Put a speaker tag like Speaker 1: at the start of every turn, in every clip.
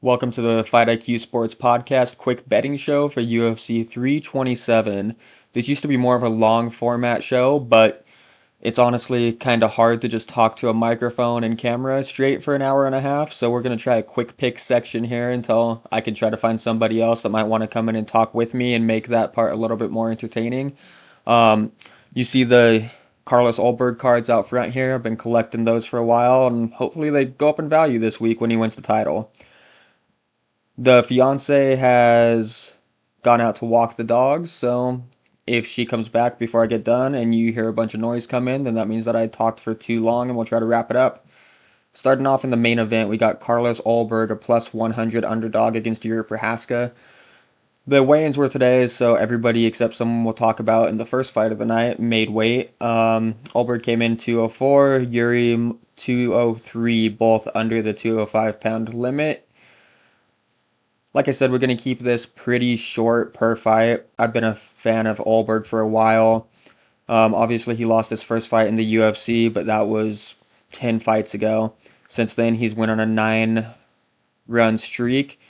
Speaker 1: Welcome to the Fight IQ Sports Podcast quick betting show for UFC 327. This used to be more of a long format show, but it's honestly kind of hard to just talk to a microphone and camera straight for an hour and a half, so we're going to try a quick pick section here until I can try to find somebody else that might want to come in and talk with me and make that part a little bit more entertaining. Um, you see the Carlos Ulberg cards out front here. I've been collecting those for a while, and hopefully they go up in value this week when he wins the title. The fiance has gone out to walk the dogs, so if she comes back before I get done and you hear a bunch of noise come in, then that means that I talked for too long and we'll try to wrap it up. Starting off in the main event, we got Carlos Ulberg, a plus 100 underdog against Jiri Prozchazka. The weigh-ins were today, so everybody except someone we'll talk about in the first fight of the night made weight. Ulberg came in 204, Jiri 203, both under the 205-pound limit. Like I said, we're going to keep this pretty short per fight. I've been a fan of Ulberg for a while. Obviously, he lost his first fight in the UFC, but that was 10 fights ago. Since then, he's went on a 9-run streak.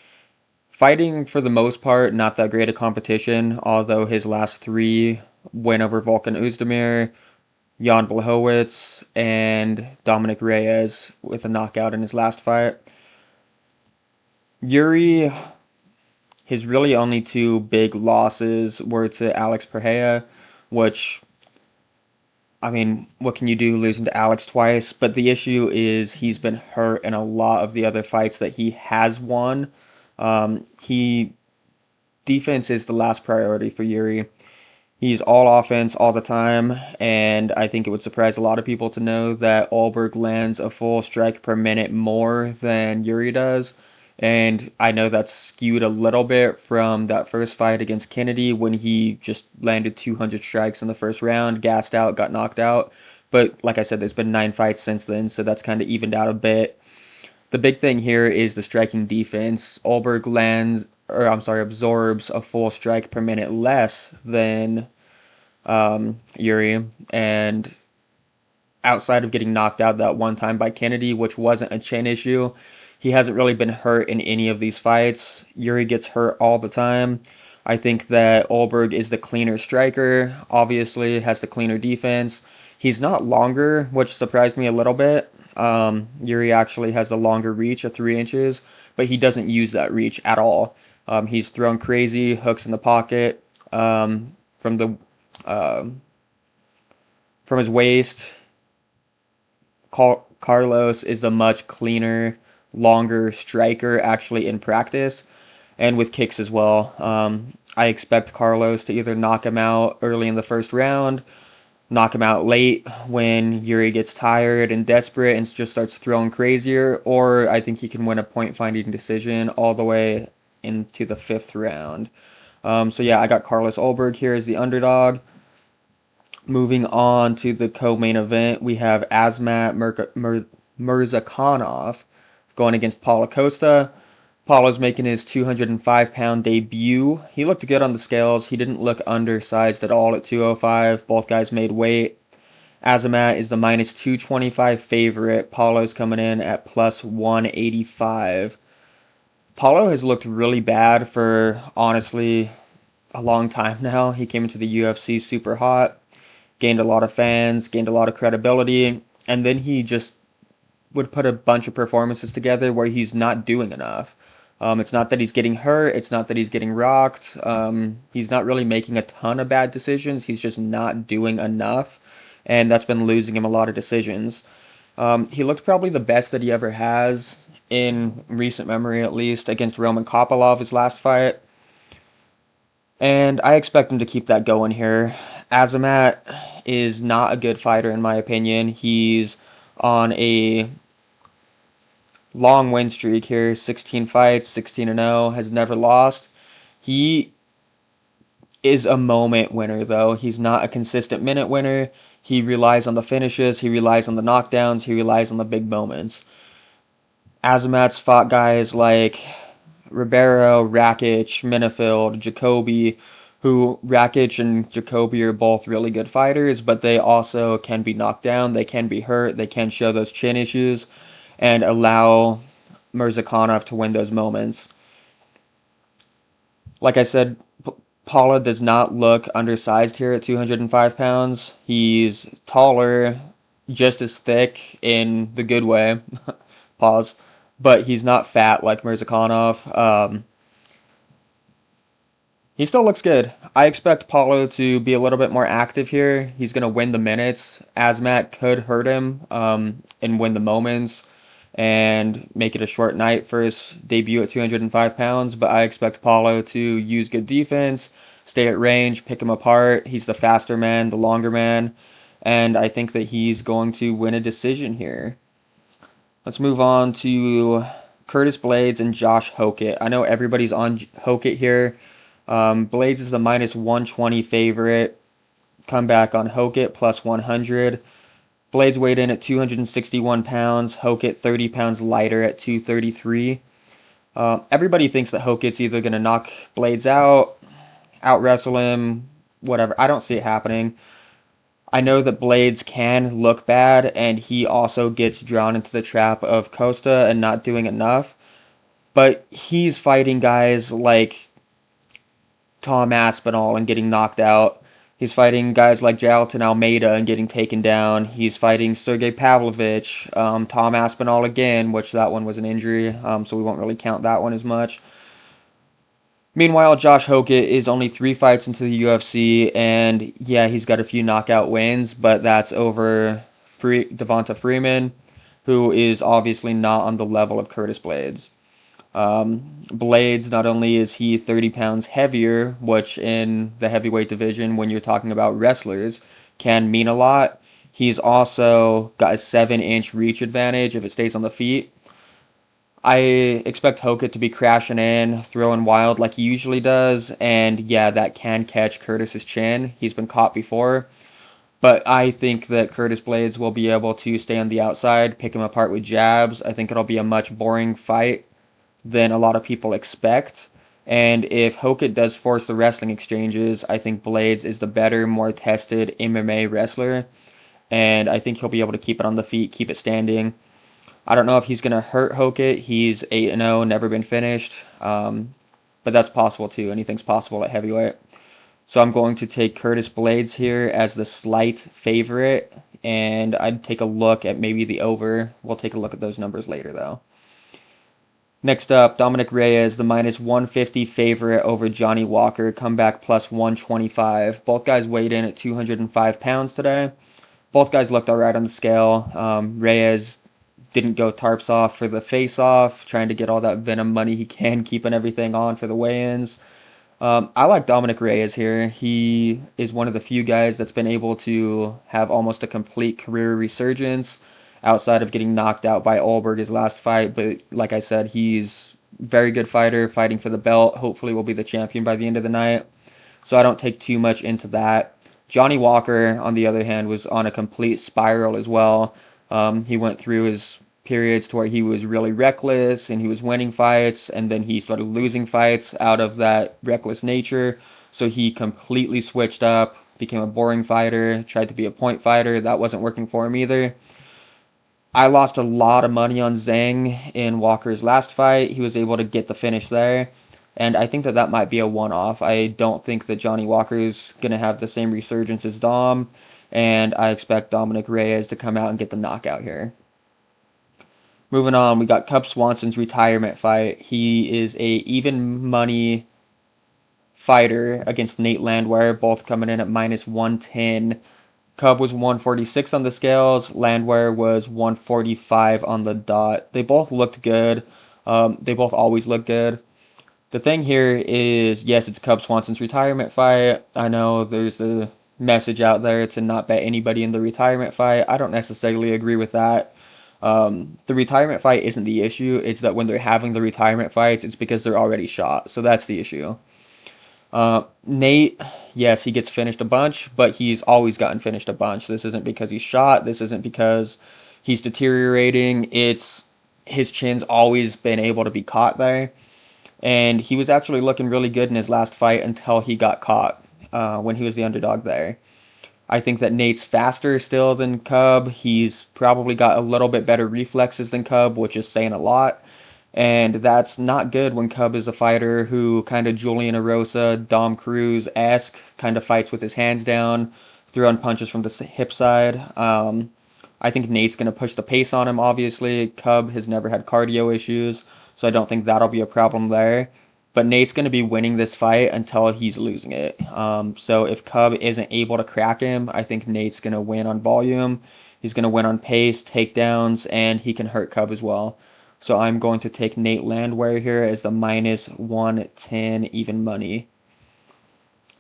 Speaker 1: Fighting, for the most part, not that great a competition, although his last 3 win over Volkan Oezdemir, Jan Blachowicz, and Dominic Reyes with a knockout in his last fight. Jiri, his really only 2 big losses were to Alex Pereira, which, I mean, what can you do losing to Alex twice? But the issue is he's been hurt in a lot of the other fights that he has won. Defense is the last priority for Jiri. He's all offense all the time, and I think it would surprise a lot of people to know that Ulberg lands a full strike per minute more than Jiri does. And I know that's skewed a little bit from that first fight against Kennedy when he just landed 200 strikes in the first round, gassed out, got knocked out. But like I said, there's been 9 fights since then, so that's kind of evened out a bit. The big thing here is the striking defense. Ulberg absorbs a full strike per minute less than Jiri, and outside of getting knocked out that one time by Kennedy, which wasn't a chin issue, he hasn't really been hurt in any of these fights. Jiri gets hurt all the time. I think that Ulberg is the cleaner striker, obviously has the cleaner defense. He's not longer, which surprised me a little bit. Jiri actually has the longer reach of 3 inches, but he doesn't use that reach at all. He's thrown crazy hooks in the pocket from his waist. Carlos is the much cleaner, longer striker actually in practice, and with kicks as well. I expect Carlos to either knock him out early in the first round, knock him out late when Jiri gets tired and desperate and just starts throwing crazier, or I think he can win a point-finding decision all the way into the 5th round. So yeah, I got Carlos Ulberg here as the underdog. Moving on to the co-main event, we have Azmat Mirzakhanov going against Paulo Costa. Paulo's making his 205-pound debut. He looked good on the scales. He didn't look undersized at all at 205. Both guys made weight. Azamat is the minus 225 favorite. Paulo's coming in at plus 185. Paulo has looked really bad for, honestly, a long time now. He came into the UFC super hot, gained a lot of fans, gained a lot of credibility, and then he just would put a bunch of performances together where he's not doing enough. It's not that he's getting hurt. It's not that he's getting rocked. He's not really making a ton of bad decisions. He's just not doing enough, and that's been losing him a lot of decisions. He looked probably the best that he ever has in recent memory, at least, against Roman Kopylov, his last fight. And I expect him to keep that going here. Azamat is not a good fighter, in my opinion. He's on a long win streak here, 16 fights, 16-0, has never lost. He is a moment winner, though. He's not a consistent minute winner. He relies on the finishes, he relies on the knockdowns, he relies on the big moments. Azamat's fought guys like Ribeiro, Rakic, Minifield, Jacoby, who Rakic and Jacoby are both really good fighters, but they also can be knocked down, they can be hurt, they can show those chin issues, and allow Mirzakhanov to win those moments. Like I said, Paula does not look undersized here at 205 pounds. He's taller, just as thick in the good way. Pause. But he's not fat like Mirzakhanov. He still looks good. I expect Paulo to be a little bit more active here. He's going to win the minutes. Azmat could hurt him and win the moments and make it a short night for his debut at 205 pounds. But I expect Paulo to use good defense, stay at range, pick him apart. He's the faster man, the longer man. And I think that he's going to win a decision here. Let's move on to Curtis Blades and Josh Hokett. I know everybody's on Hokett here. Blades is the minus 120 favorite. Comeback on Hokett plus 100. Blades weighed in at 261 pounds. Hokett 30 pounds lighter at 233. Everybody thinks that Hokett's either going to knock Blades out wrestle him, whatever. I don't see it happening. I know that Blades can look bad, and he also gets drawn into the trap of Costa and not doing enough. But he's fighting guys like Tom Aspinall and getting knocked out. He's fighting guys like Jalton Almeida and getting taken down. He's fighting Sergey Pavlovich, Tom Aspinall again, which that one was an injury, so we won't really count that one as much. Meanwhile, Josh Hokett is only 3 fights into the UFC, and yeah, he's got a few knockout wins, but that's over Devonta Freeman, who is obviously not on the level of Curtis Blades. Blades, not only is he 30 pounds heavier, which in the heavyweight division, when you're talking about wrestlers, can mean a lot, he's also got a 7-inch reach advantage if it stays on the feet. I expect Hokett to be crashing in, throwing wild like he usually does, and yeah, that can catch Curtis's chin. He's been caught before. But I think that Curtis Blades will be able to stay on the outside, pick him apart with jabs. I think it'll be a much boring fight than a lot of people expect. And if Hokett does force the wrestling exchanges, I think Blades is the better, more tested MMA wrestler. And I think he'll be able to keep it on the feet, keep it standing. I don't know if he's going to hurt Hokett. He's 8-0, never been finished. But that's possible too. Anything's possible at heavyweight. So I'm going to take Curtis Blades here as the slight favorite. And I'd take a look at maybe the over. We'll take a look at those numbers later though. Next up, Dominic Reyes, the minus 150 favorite over Johnny Walker, comeback plus 125. Both guys weighed in at 205 pounds today. Both guys looked all right on the scale. Reyes didn't go tarps off for the face-off, trying to get all that Venom money he can, keeping everything on for the weigh-ins. I like Dominic Reyes here. He is one of the few guys that's been able to have almost a complete career resurgence outside of getting knocked out by Ulberg his last fight. But like I said, he's a very good fighter, fighting for the belt. Hopefully will be the champion by the end of the night. So I don't take too much into that. Johnny Walker, on the other hand, was on a complete spiral as well. He went through his periods to where he was really reckless and he was winning fights, and then he started losing fights out of that reckless nature. So he completely switched up, became a boring fighter, tried to be a point fighter. That wasn't working for him either. I lost a lot of money on Zhang in Walker's last fight. He was able to get the finish there. And I think that that might be a one-off. I don't think that Johnny Walker is going to have the same resurgence as Dom. And I expect Dominic Reyes to come out and get the knockout here. Moving on, we got Cub Swanson's retirement fight. He is a even money fighter against Nate Landwehr, both coming in at minus 110. Cub was 146 on the scales. Landwehr was 145 on the dot. They both looked good. They both always look good. The thing here is, yes, it's Cub Swanson's retirement fight. I know there's the message out there to not bet anybody in the retirement fight. I don't necessarily agree with that. The retirement fight isn't the issue. It's that when they're having the retirement fights, it's because they're already shot. So that's the issue. Nate, yes, he gets finished a bunch, but he's always gotten finished a bunch. This isn't because he's shot. This isn't because he's deteriorating. It's his chin's always been able to be caught there. And he was actually looking really good in his last fight until he got caught when he was the underdog there. I think that Nate's faster still than Cub. He's probably got a little bit better reflexes than Cub, which is saying a lot. And that's not good when Cub is a fighter who kind of Julian Erosa, Dom Cruz-esque, kind of fights with his hands down, throwing punches from the hip side. I think Nate's going to push the pace on him, obviously. Cub has never had cardio issues, so I don't think that'll be a problem there. But Nate's going to be winning this fight until he's losing it. So if Cub isn't able to crack him, I think Nate's going to win on volume. He's going to win on pace, takedowns, and he can hurt Cub as well. So I'm going to take Nate Landwehr here as the minus 110 even money.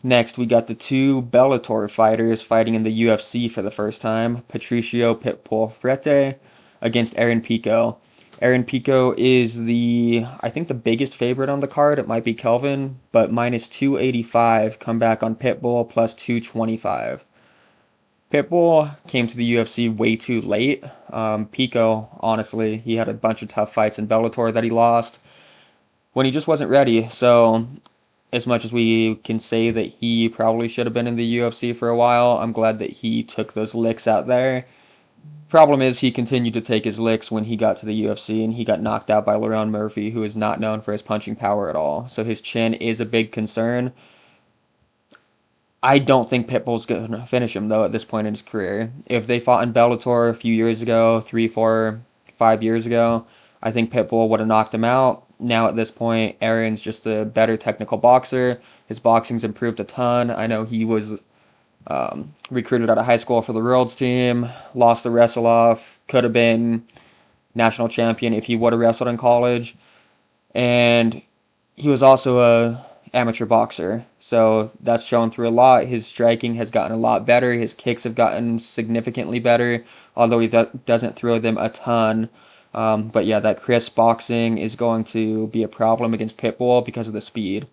Speaker 1: Next, we got the two Bellator fighters fighting in the UFC for the first time. Patricio Pitbull Frete against Aaron Pico. Aaron Pico is I think the biggest favorite on the card. It might be Kelvin, but minus 285, come back on Pitbull plus 225. Pitbull came to the UFC way too late. Pico, honestly, he had a bunch of tough fights in Bellator that he lost when he just wasn't ready. So, as much as we can say that he probably should have been in the UFC for a while, I'm glad that he took those licks out there. Problem is, he continued to take his licks when he got to the UFC, and he got knocked out by Lerone Murphy, who is not known for his punching power at all. So his chin is a big concern. I don't think Pitbull's going to finish him, though, at this point in his career. If they fought in Bellator a few years ago, 3, 4, 5 years ago, I think Pitbull would have knocked him out. Now, at this point, Aaron's just a better technical boxer. His boxing's improved a ton. I know he was recruited out of high school for the Worlds team, lost the wrestle-off, could have been national champion if he would have wrestled in college. And he was also a amateur boxer, so that's shown through a lot. His striking has gotten a lot better. His kicks have gotten significantly better, although he doesn't throw them a ton. But yeah, that crisp boxing is going to be a problem against Pitbull because of the speed.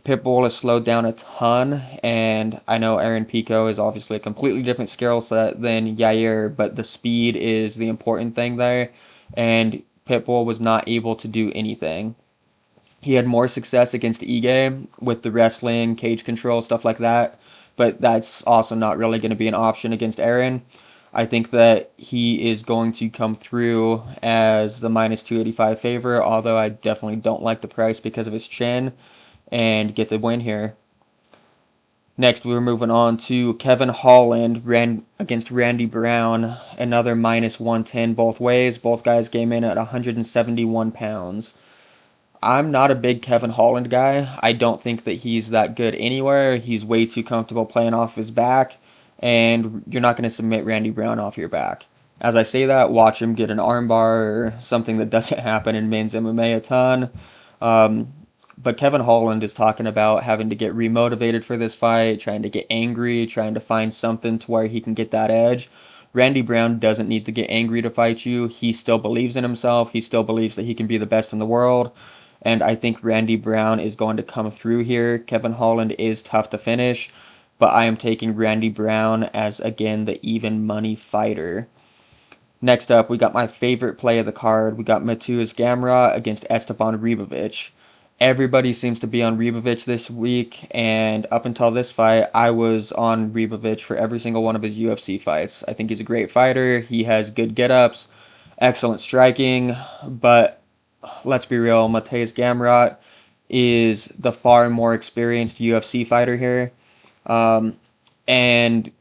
Speaker 1: Pitbull has slowed down a ton, and I know Aaron Pico is obviously a completely different skill set than Yair, but the speed is the important thing there, and Pitbull was not able to do anything. He had more success against Ige with the wrestling, cage control, stuff like that, but that's also not really going to be an option against Aaron. I think that he is going to come through as the minus 285 favorite, although I definitely don't like the price because of his chin, and get the win here. Next, we're moving on to Kevin Holland against Randy Brown, another minus 110 both ways. Both guys came in at 171 pounds. I'm not a big Kevin Holland guy. I don't think that he's that good anywhere. He's way too comfortable playing off his back, and you're not going to submit Randy Brown off your back. As I say that, watch him get an armbar or something that doesn't happen in men's MMA a ton. But Kevin Holland is talking about having to get remotivated for this fight, trying to get angry, trying to find something to where he can get that edge. Randy Brown doesn't need to get angry to fight you. He still believes in himself. He still believes that he can be the best in the world. And I think Randy Brown is going to come through here. Kevin Holland is tough to finish, but I am taking Randy Brown as, again, the even money fighter. Next up, we got my favorite play of the card. We got Mateusz Gamrot against Esteban Ribovic. Everybody seems to be on Ribovic this week, and up until this fight, I was on Ribovic for every single one of his UFC fights. I think he's a great fighter. He has good get-ups, excellent striking, but let's be real, Mateusz Gamrot is the far more experienced UFC fighter here, and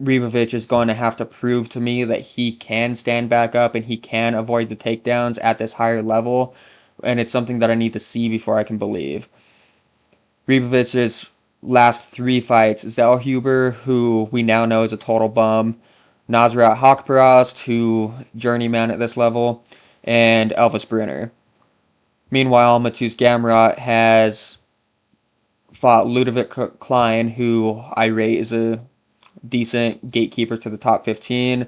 Speaker 1: Ribovic is going to have to prove to me that he can stand back up and he can avoid the takedowns at this higher level, and it's something that I need to see before I can believe. Ribovic's last 3 fights, Zellhuber, who we now know is a total bum, Nasrat Haqparast, who journeyman at this level, and Elvis Brenner. Meanwhile, Mateusz Gamrot has fought Ludovic Klein, who I rate as a decent gatekeeper to the top 15,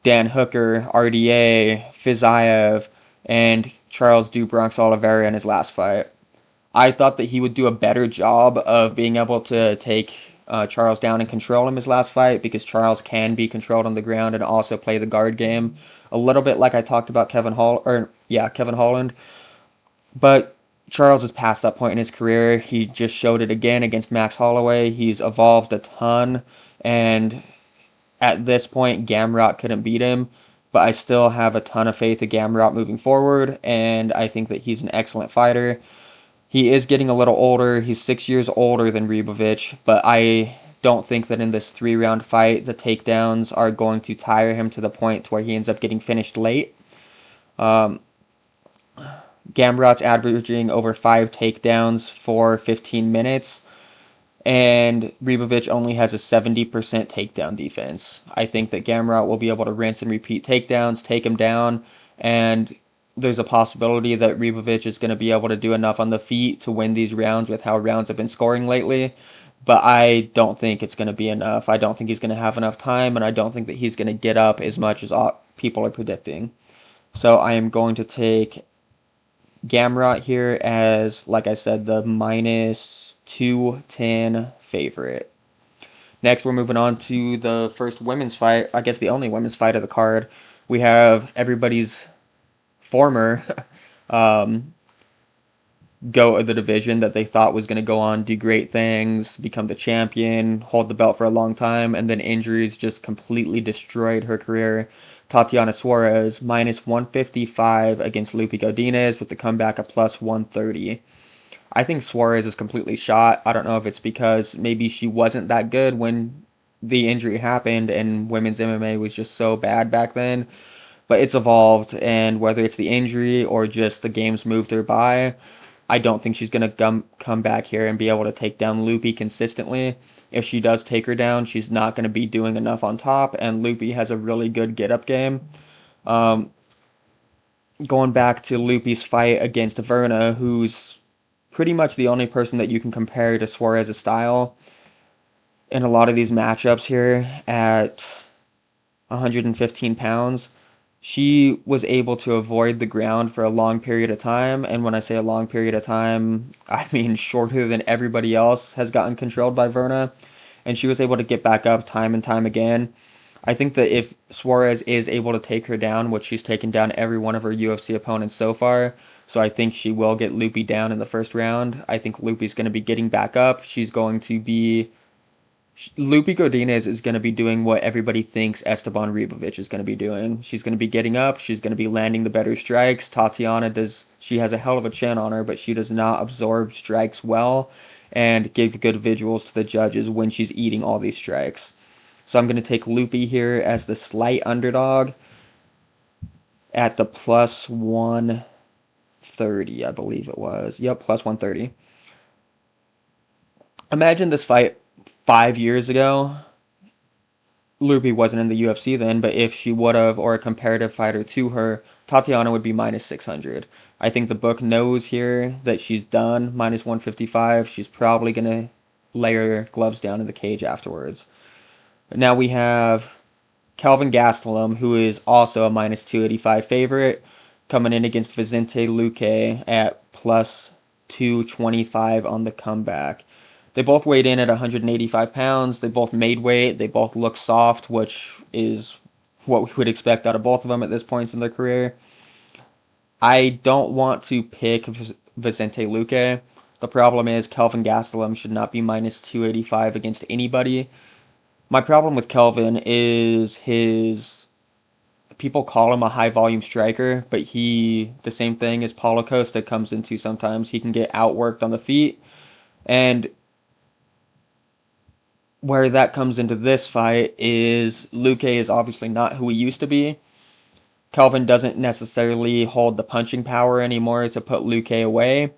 Speaker 1: Dan Hooker, RDA, Fiziev, and Charles do Bronx Oliveira in his last fight. I thought that he would do a better job of being able to take Charles down and control him his last fight, because Charles can be controlled on the ground and also play the guard game a little bit like I talked about Kevin Holland. But Charles is past that point in his career. He just showed it again against Max Holloway. He's evolved a ton, and at this point, Gamrot couldn't beat him. but I still have a ton of faith in Gamrot moving forward, and I think that he's an excellent fighter. He is getting a little older. He's 6 years older than Ribovic, but I don't think that in this 3-round fight, the takedowns are going to tire him to the point where he ends up getting finished late. Um, Gamrot's averaging over 5 takedowns for 15 minutes, and Ribovic only has a 70% takedown defense. I think that Gamrot will be able to rinse and repeat takedowns, take him down, and there's a possibility that Ribovic is going to be able to do enough on the feet to win these rounds with how rounds have been scoring lately. But I don't think it's going to be enough. I don't think he's going to have enough time, and I don't think that he's going to get up as much as people are predicting. So I am going to take Gamrot here as, like I said, the minus 210 favorite. Next, we're moving on to the first women's fight. I guess the only women's fight of the card. We have everybody's former um, goat of the division that they thought was going to go on, do great things, become the champion, hold the belt for a long time, and then injuries just completely destroyed her career. Tatiana Suarez, minus 155 against Lupi Godinez with the comeback of plus 130. I think Suarez is completely shot. I don't know if it's because maybe she wasn't that good when the injury happened and women's MMA was just so bad back then, but it's evolved, and whether it's the injury or just the games moved her by, I don't think she's going to come back here and be able to take down Lupi consistently. If she does take her down, she's not going to be doing enough on top, and Lupi has a really good get-up game. Um, Going back to Lupi's fight against Verna, who's pretty much the only person that you can compare to Suarez's style in a lot of these matchups here at 115 pounds. She was able to avoid the ground for a long period of time, and when I say a long period of time, I mean shorter than everybody else has gotten controlled by Verna, and she was able to get back up time and time again. I think that if Suarez is able to take her down, which she's taken down every one of her UFC opponents so far, so I think she will get Lupi down in the first round. I think Lupi's going to be getting back up. She's going to be Lupi Godinez is going to be doing what everybody thinks Esteban Ribovic is going to be doing. She's going to be getting up. She's going to be landing the better strikes. She has a hell of a chin on her, but she does not absorb strikes well and give good visuals to the judges when she's eating all these strikes. So I'm going to take Lupi here as the slight underdog at the plus 130, I believe it was. Yep, plus 130. Imagine this fight 5 years ago. Lupi wasn't in the UFC then, but if she would have, or a comparative fighter to her, Tatiana would be minus 600. I think the book knows here that she's done, minus 155. She's probably going to lay her gloves down in the cage afterwards. But now we have Kelvin Gastelum, who is also a minus 285 favorite, coming in against Vicente Luque at plus 225 on the comeback. They both weighed in at 185 pounds. They both made weight. They both look soft, which is what we would expect out of both of them at this point in their career. I don't want to pick Vicente Luque. The problem is Kelvin Gastelum should not be minus 285 against anybody. My problem with Kelvin is people call him a high volume striker, but the same thing as Paulo Costa comes into sometimes. He can get outworked on the feet, and where that comes into this fight is Luque is obviously not who he used to be. Kelvin doesn't necessarily hold the punching power anymore to put Luque away,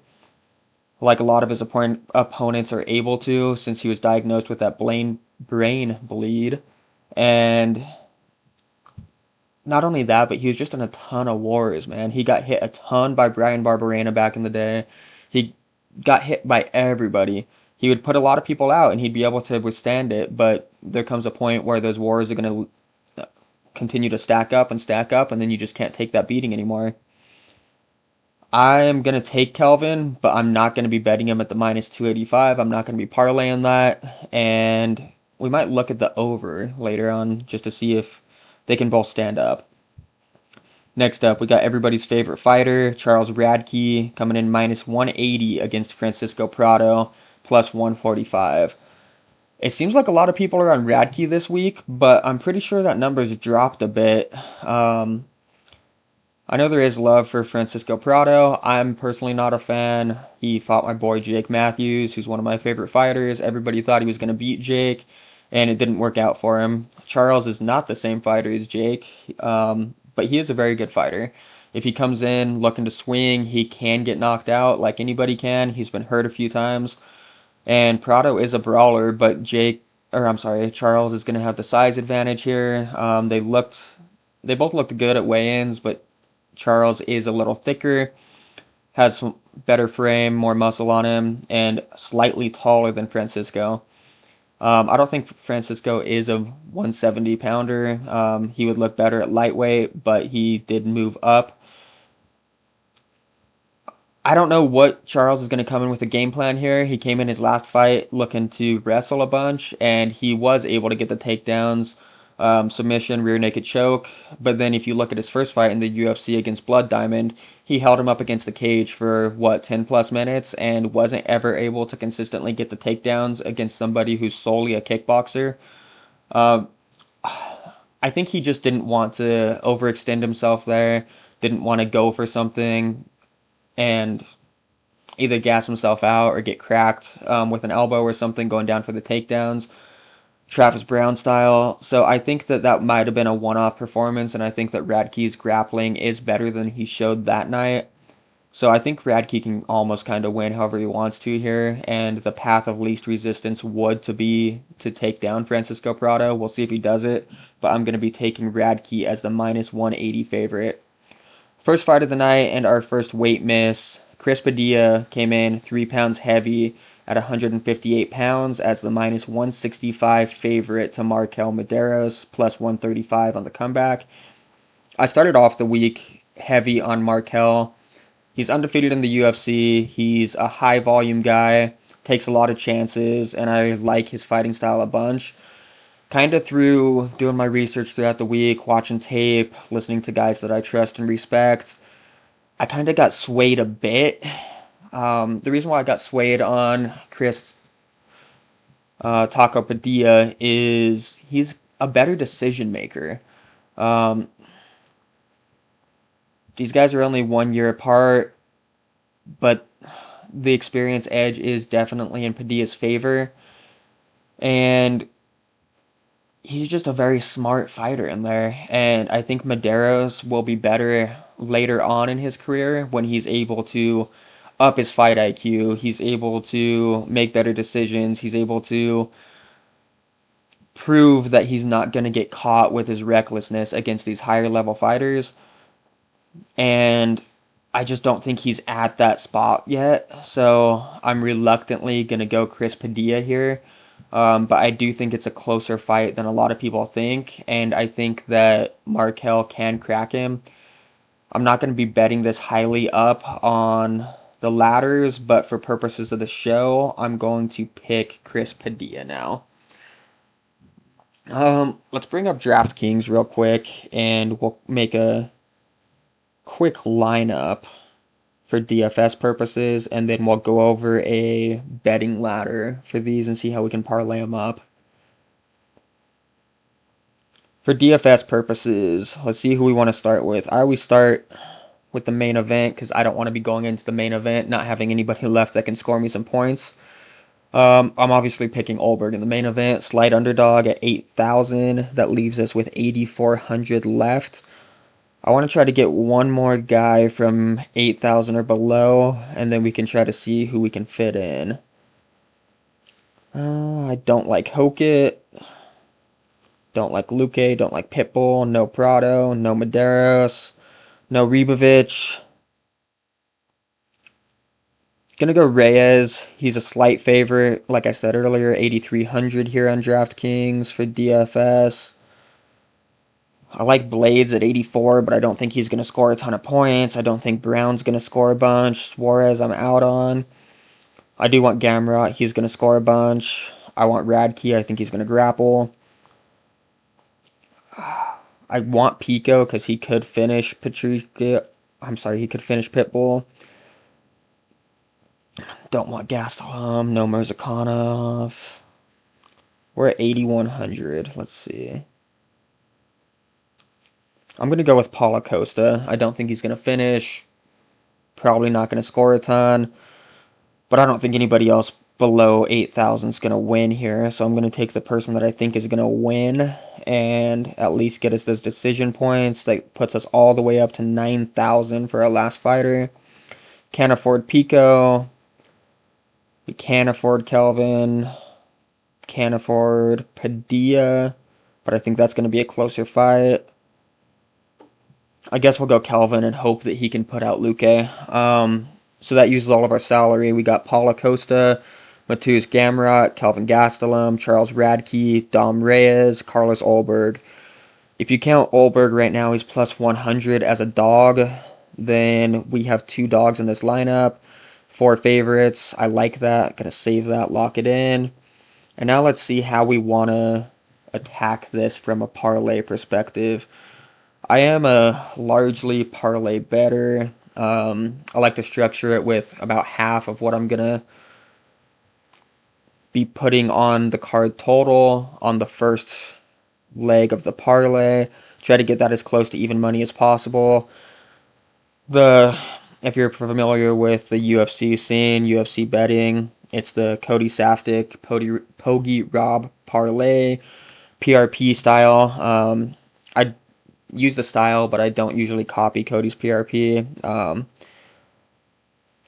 Speaker 1: like a lot of his opponents are able to, since he was diagnosed with that brain bleed. And not only that, but he was just in a ton of wars, man. He got hit a ton by Brian Barberena back in the day. He got hit by everybody. He would put a lot of people out and he'd be able to withstand it, but there comes a point where those wars are going to continue to stack up, and then you just can't take that beating anymore. I am going to take Kelvin, but I'm not going to be betting him at the minus 285. I'm not going to be parlaying that, and we might look at the over later on just to see if they can both stand up. Next up, we got everybody's favorite fighter, Charles Radke, coming in minus 180 against Francisco Prado, plus 145. It seems like a lot of people are on Radke this week, but I'm pretty sure that number's dropped a bit. I know there is love for Francisco Prado. I'm personally not a fan. He fought my boy Jake Matthews, who's one of my favorite fighters. Everybody thought he was going to beat Jake, and it didn't work out for him. Charles is not the same fighter as Jake, but he is a very good fighter. If he comes in looking to swing, he can get knocked out like anybody can. He's been hurt a few times. And Prado is a brawler, but Charles is going to have the size advantage here. They both looked good at weigh-ins, but Charles is a little thicker, has better frame, more muscle on him, and slightly taller than Francisco. I don't think Francisco is a 170 pounder. He would look better at lightweight, but he did move up. I don't know what Charles is going to come in with a game plan here. He came in his last fight looking to wrestle a bunch, and he was able to get the takedowns, submission, rear naked choke. But then if you look at his first fight in the UFC against Blood Diamond, he held him up against the cage for, 10 plus minutes and wasn't ever able to consistently get the takedowns against somebody who's solely a kickboxer. Uh, I think he just didn't want to overextend himself there, didn't want to go for something and either gas himself out or get cracked with an elbow or something going down for the takedowns, Travis Brown style. So I think that that might have been a one-off performance, and I think that Radke's grappling is better than he showed that night. So I think Radke can almost kind of win however he wants to here, and the path of least resistance would to take down Francisco Prado. We'll see if he does it, but I'm going to be taking Radke as the minus 180 favorite. First fight of the night and our first weight miss. Chris Padilla came in 3 pounds heavy at 158 pounds as the minus 165 favorite to Markel Medeiros, plus 135 on the comeback. I started off the week heavy on Markel. He's undefeated in the UFC. He's a high volume guy, takes a lot of chances, and I like his fighting style a bunch. Kind of through doing my research throughout the week, watching tape, listening to guys that I trust and respect, I kind of got swayed a bit. The reason why I got swayed on Chris Taco Padilla is he's a better decision maker. Um, these guys are only 1 year apart, but the experience edge is definitely in Padilla's favor. And he's just a very smart fighter in there. And I think Medeiros will be better later on in his career when he's able to up his fight IQ. He's able to make better decisions. He's able to prove that he's not going to get caught with his recklessness against these higher level fighters. And I just don't think he's at that spot yet. So I'm reluctantly going to go Chris Padilla here. But I do think it's a closer fight than a lot of people think. And I think that Markel can crack him. I'm not going to be betting this highly up on the ladders, but for purposes of the show, I'm going to pick Chris Padilla now. Let's bring up Draftkings real quick, and we'll make a quick lineup for DFS purposes, and then we'll go over a betting ladder for these and see how we can parlay them up. For DFS purposes, let's see who we want to start with. I always start with the main event because I don't want to be going into the main event not having anybody left that can score me some points. I'm obviously picking Ulberg in the main event. Slight underdog at 8,000. That leaves us with 8,400 left. I want to try to get one more guy from 8,000 or below, and then we can try to see who we can fit in. I don't like Hokit. Don't like Luke. Don't like Pitbull. No Prado. No Medeiros. No Ribovic. Gonna go Reyes. He's a slight favorite. Like I said earlier, 8,300 here on DraftKings for DFS. I like Blades at 84, but I don't think he's going to score a ton of points. I don't think Brown's going to score a bunch. Suarez, I'm out on. I do want Gamrot. He's going to score a bunch. I want Radke. I think he's going to grapple. I want Pico because he could finish Patricia. I'm sorry, he could finish Pitbull. Don't want Gastelum. No Mirzakhanov. We're at 8,100. Let's see. I'm going to go with Paulo Costa. I don't think he's going to finish. Probably not going to score a ton. But I don't think anybody else below 8,000 is going to win here. So I'm going to take the person that I think is going to win and at least get us those decision points. That puts us all the way up to 9,000 for our last fighter. Can't afford Pico. We can't afford Kelvin. Can't afford Padilla. But I think that's going to be a closer fight. I guess we'll go Kelvin and hope that he can put out Luque. So that uses all of our salary. We got Paulo Costa, Matheus Gamrot, Kelvin Gastelum, Charles Radke, Dom Reyes, Carlos Ulberg. If you count Ulberg right now, he's plus 100 as a dog. Then we have 2 dogs in this lineup, 4 favorites. I like that. Gonna save that, lock it in. And now let's see how we want to attack this from a parlay perspective. I am a largely parlay bettor. I like to structure it with about half of what I'm going to be putting on the card total on the first leg of the parlay. Try to get that as close to even money as possible. If you're familiar with the UFC scene, UFC betting, it's the Cody Safdie, Pogi Rob parlay, PRP style. I use the style, but I don't usually copy Cody's PRP.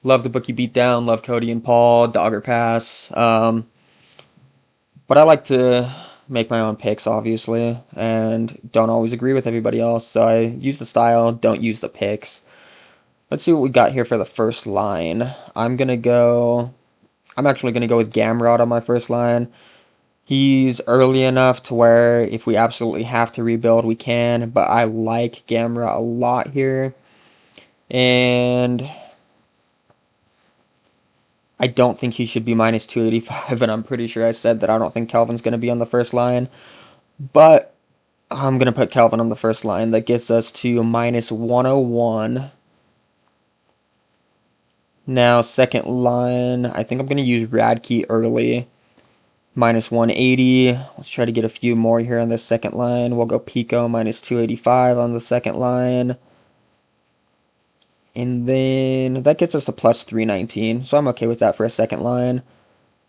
Speaker 1: Love the bookie beatdown, love Cody and Paul, Dogger Pass. But I like to make my own picks, obviously, and don't always agree with everybody else. So I use the style, don't use the picks. Let's see what we got here for the first line. I'm actually gonna go with Gamrot on my first line. He's early enough to where if we absolutely have to rebuild, we can. But I like Gamrot a lot here. And I don't think he should be minus 285. And I'm pretty sure I said that I don't think Kelvin's going to be on the first line. But I'm going to put Kelvin on the first line. That gets us to minus 101. Now, second line, I think I'm going to use Radke early. Minus 180. Let's try to get a few more here on the second line. We'll go Pico minus 285 on the second line. And then that gets us to plus 319. So I'm okay with that for a second line.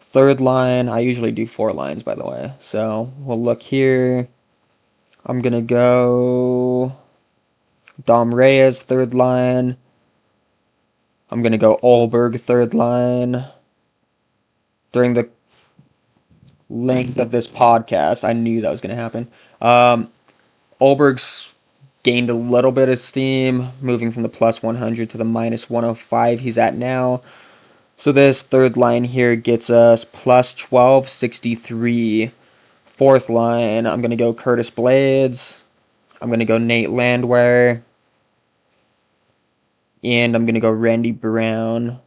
Speaker 1: Third line, I usually do 4 lines, by the way. So we'll look here. I'm going to go Dom Reyes, third line. I'm going to go Ulberg, third line. During the length of this podcast, I knew that was going to happen. Ulberg's gained a little bit of steam, moving from the plus 100 to the minus 105 he's at now. So this third line here gets us plus 1263. Fourth line, I'm going to go Curtis Blades. I'm going to go Nate Landwehr. And I'm going to go Randy Brown.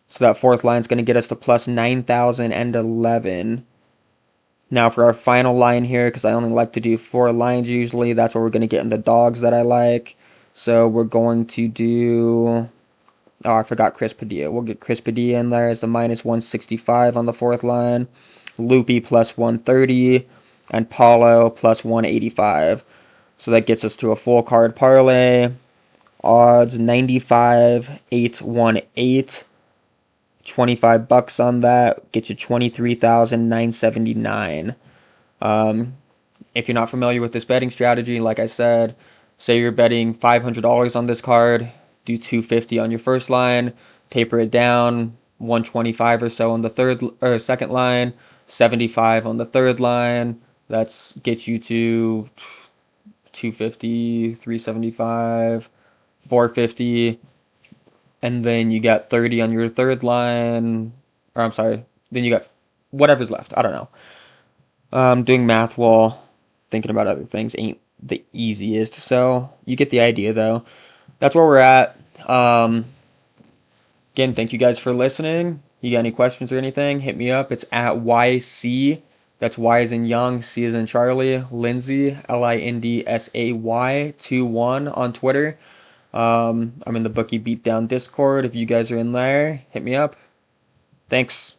Speaker 1: So that fourth line is going to get us to plus 9,011. Now for our final line here, because I only like to do 4 lines usually, that's where we're going to get in the dogs that I like. So we're going to do... Oh, I forgot Chris Padilla. We'll get Chris Padilla in there as the minus 165 on the fourth line. Loopy plus 130. And Paulo plus 185. So that gets us to a full card parlay. Odds 95,818. $25 on that gets you 23,979. If you're not familiar with this betting strategy, like I said, say you're betting $500 on this card, do 250 on your first line, taper it down, 125 or so on the second line, 75 on the third line. That's gets you to 250, 375, 450, and then you got 30 on your third line, or I'm sorry, then you got whatever's left. I don't know. Doing math while thinking about other things ain't the easiest, so you get the idea though. That's where we're at. Again, thank you guys for listening. You got any questions or anything, hit me up. It's at YC. That's Y as in Young, C as in Charlie, Lindsay, LINDSAY 21 on Twitter. I'm in the Bookie Beatdown Discord. If you guys are in there, hit me up. Thanks.